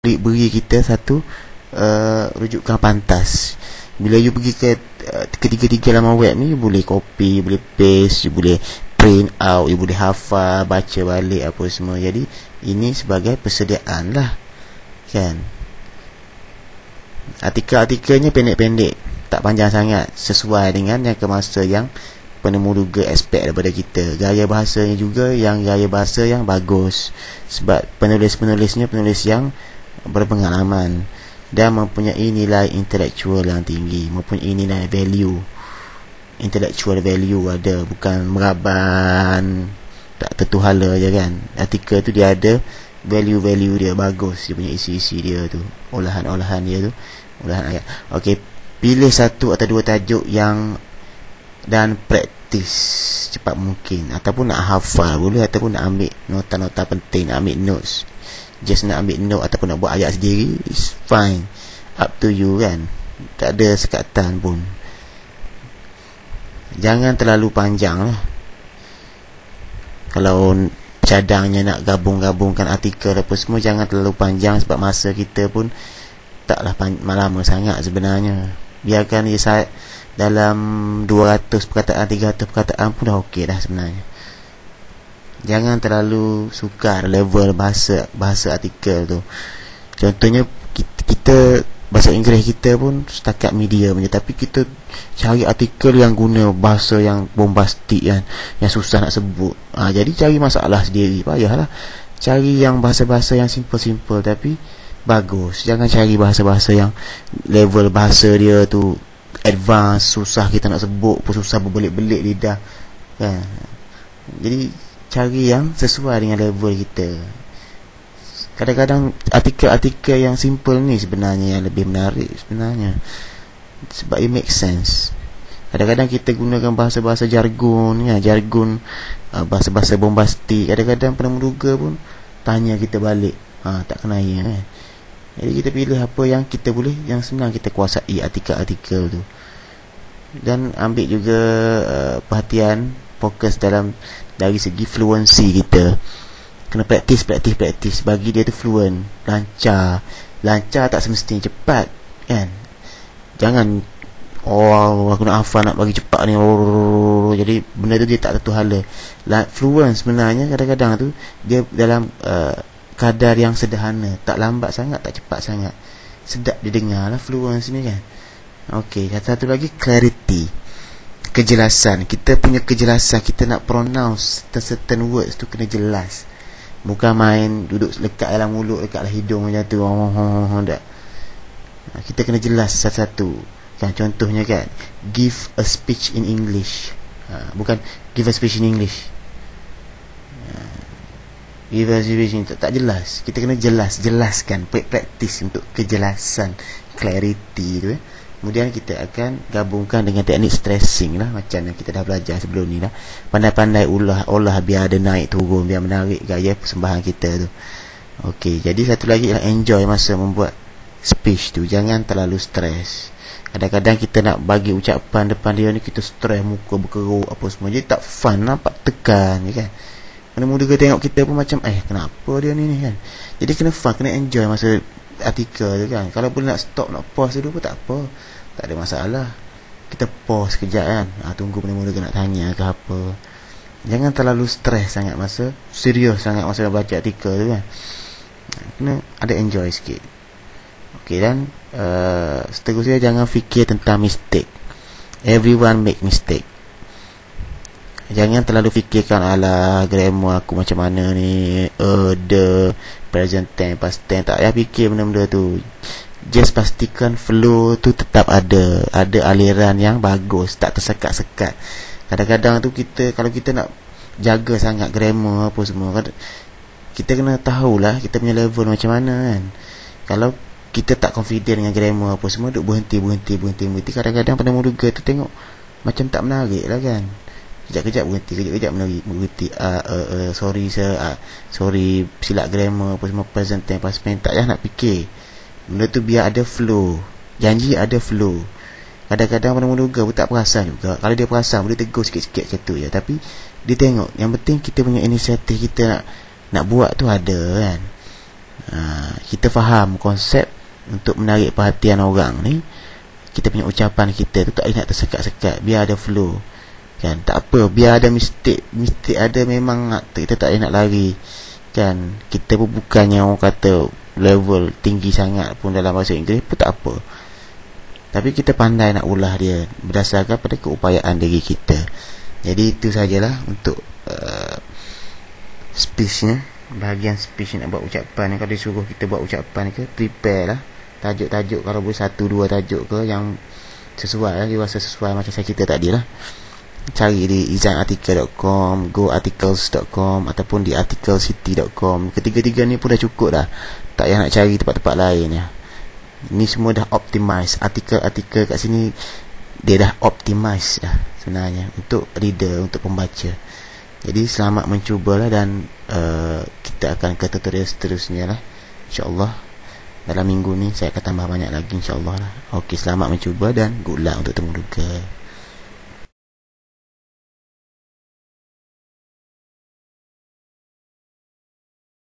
beri kita satu rujukan pantas. Bila you pergi ke ketiga-tiga laman web ni, you boleh copy, you boleh paste, you boleh print out, you boleh hafal, baca balik apa semua. Jadi ini sebagai persediaan lah, kan. Artikel-artikelnya pendek-pendek, tak panjang sangat, sesuai dengan yang kemasa yang penemu duga expect daripada kita. Gaya bahasanya juga yang gaya bahasa yang bagus, sebab penulis-penulisnya penulis yang berpengalaman dan mempunyai nilai intelektual yang tinggi, mempunyai nilai value, intellectual value ada, bukan meraban tak tertuhala je kan. Artikel tu dia ada value-value dia, bagus dia punya isi-isi dia tu, olahan-olahan dia tu, olahan ayat. Okey, pilih satu atau dua tajuk yang dan praktis cepat mungkin, ataupun nak hafal boleh, ataupun nak ambil nota-nota penting, nak ambil notes, just nak ambil note ataupun nak buat ayat sendiri, is fine, up to you kan. Tak ada sekatan pun. Jangan terlalu panjang lah. Kalau cadangnya nak gabung-gabungkan artikel apa semua, jangan terlalu panjang, sebab masa kita pun taklah lama sangat sebenarnya. Biarkan dia dalam 200 perkataan, 300 perkataan pun dah okey dah sebenarnya. Jangan terlalu sukar level bahasa artikel tu. Contohnya kita bahasa Inggeris kita pun setakat medium je, tapi kita cari artikel yang guna bahasa yang bombastik kan, yang susah nak sebut. Jadi cari masalah sendiri, payahlah. Cari yang bahasa-bahasa yang simple-simple tapi bagus. Jangan cari bahasa-bahasa yang level bahasa dia tu advance, susah kita nak sebut pun, susah berbelit-belit lidah kan. Jadi cari yang sesuai dengan level kita. Kadang-kadang artikel-artikel yang simple ni sebenarnya yang lebih menarik sebenarnya, sebab it makes sense. Kadang-kadang kita gunakan bahasa-bahasa jargon ya, jargon bahasa-bahasa bombastik. Kadang-kadang penemu duga pun tanya kita balik, tak kenaya kan. Jadi kita pilih apa yang kita boleh, yang senang kita kuasai artikel-artikel tu. Dan ambil juga perhatian, fokus dari segi fluency kita. Kena praktis. Bagi dia tu fluent, lancar tak semestinya cepat kan. Jangan aku nak hafal, nak bagi cepat ni, jadi benda tu dia tak tertuhala. Fluent sebenarnya kadang-kadang tu dia dalam kadar yang sederhana, tak lambat sangat, tak cepat sangat, sedap didengar lah fluence ni kan. Okey, satu lagi, clarity, kejelasan. Kita punya kejelasan, kita nak pronounce certain words tu kena jelas, bukan main duduk lekat dalam mulut, lekat dalam hidung macam tu. Tak. Kita kena jelas satu-satu kan. Contohnya kan, give a speech in English, bukan give a speech in English. Give a speech in, tak jelas. Kita kena jelaskan, praktis untuk kejelasan, clarity tu Kemudian kita akan gabungkan dengan teknik stressing lah, macam yang kita dah belajar sebelum ni lah. Pandai-pandai olah biar ada naik turun, biar menarik gaya persembahan kita tu. Okey, jadi satu lagi lah, enjoy masa membuat speech tu. Jangan terlalu stres. Kadang-kadang kita nak bagi ucapan depan dia ni, kita stres, muka berkerut apa semua, jadi tak fun, nampak tekan je kan. Penemu duga tengok kita pun macam kenapa dia ni kan. Jadi kena fun, kena enjoy masa artikel tu kan. Kalau boleh nak stop, nak pause dulu pun tak apa, tak ada masalah. Kita pause kejap kan, tunggu penemu duga nak tanya ke apa. Jangan terlalu stres sangat masa, serius sangat masa baca artikel tu kan. Kena ada enjoy sikit. Okey, dan seterusnya jangan fikir tentang mistake. Everyone make mistake. Jangan terlalu fikirkan ala grammar aku macam mana ni, the, present tense, past tense. Tak payah fikir benda-benda tu. Just pastikan flow tu tetap ada aliran yang bagus, tak tersekat-sekat. Kadang-kadang tu kita, kalau kita nak jaga sangat grammar apa semua, kita kena tahulah kita punya level macam mana kan. Kalau kita tak confident dengan grammar apa semua, duk berhenti. Kadang-kadang penemu duga tu tengok macam tak menarik lah kan. Kejap-kejap berhenti, sorry sir, sorry silap grammar apa semua, present tense, past tense. Tak payah nak fikir benda tu, biar ada flow. Janji ada flow. Kadang-kadang penemu duga pun tak perasan juga. Kalau dia perasan, boleh tegur sikit-sikit macam tu je. Tapi dia tengok, yang penting kita punya inisiatif, kita nak buat tu ada kan. Kita faham konsep untuk menarik perhatian orang ni. Kita punya ucapan kita tu tak nak tersekat-sekat, biar ada flow kan. Tak apa, biar ada mistake ada, memang kita tak nak lari kan. Kita pun bukannya orang kata level tinggi sangat pun dalam bahasa Inggeris pun tak apa, tapi kita pandai nak ulah dia berdasarkan pada keupayaan diri kita. Jadi itu sajalah untuk speechnya, bahagian speech nak buat ucapan. Kalau disuruh kita buat ucapan ke, prepare lah tajuk-tajuk, kalau boleh 1-2 tajuk ke yang sesuai lah, rasa sesuai macam saya cerita tadi lah. Cari di izanartikel.com, goarticles.com ataupun di articlecity.com. Ketiga-tiga ni pun dah cukup dah, tak payah nak cari tempat-tempat lain ya. Ini semua dah optimize. Artikel-artikel kat sini dia dah optimize dah sebenarnya untuk reader, untuk pembaca. Jadi selamat mencubalah, dan kita akan ke tutorial seterusnya lah, InsyaAllah. Dalam minggu ni saya akan tambah banyak lagi, InsyaAllah lah. Okey, selamat mencuba dan good luck untuk temu juga.